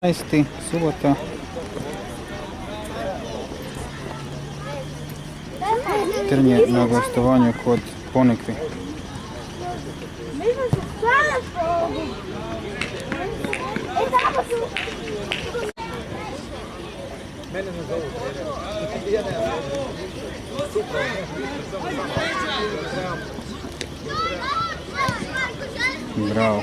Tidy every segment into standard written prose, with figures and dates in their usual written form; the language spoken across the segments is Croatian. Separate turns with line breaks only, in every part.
15. subota. Trnje na gostovanju kod Ponikvi.
Mene ne zovu trener.
Bravo.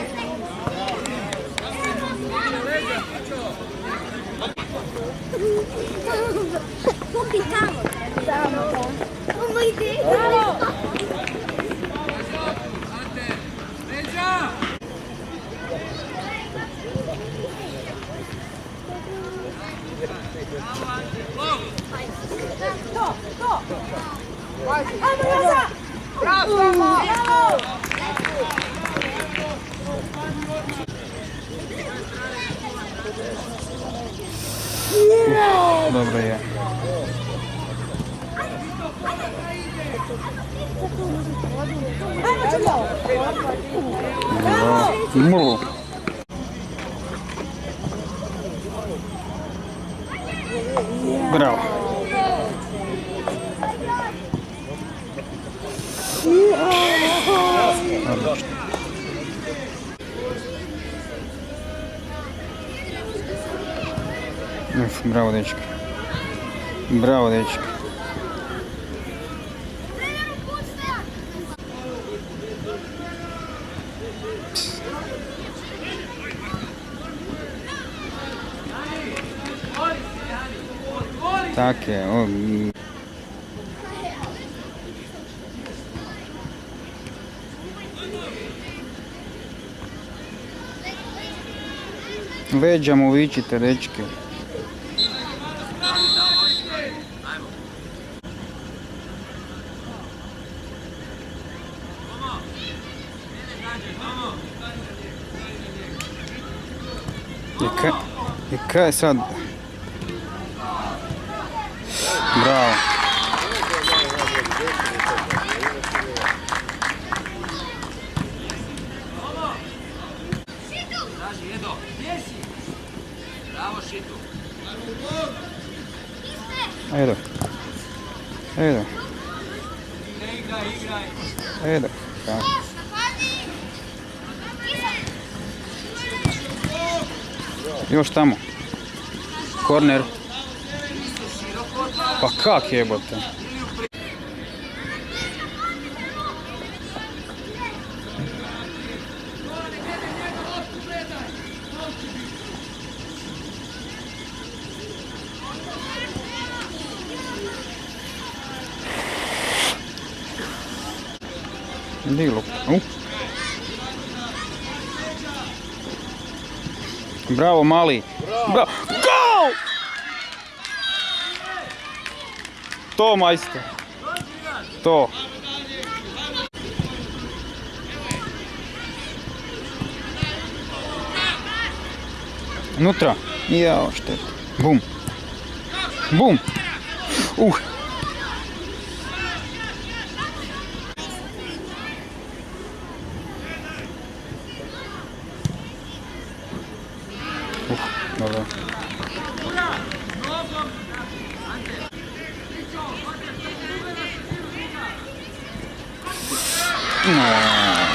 Dobro je. Bravo. Bravo. Odlično. Bravo dečki. Bravo dečki. Tak je. Leđa mu vičite, dečki. I kaj sad? Bravo. Ajde. Ajde. Ajde. Još tamo. Korner. Pa kak jebote? Dilo. Bravo mali. Bravo. Gol! To majster. To. Unutra. Jao, šteta. Bum. Bum. Dobro. No.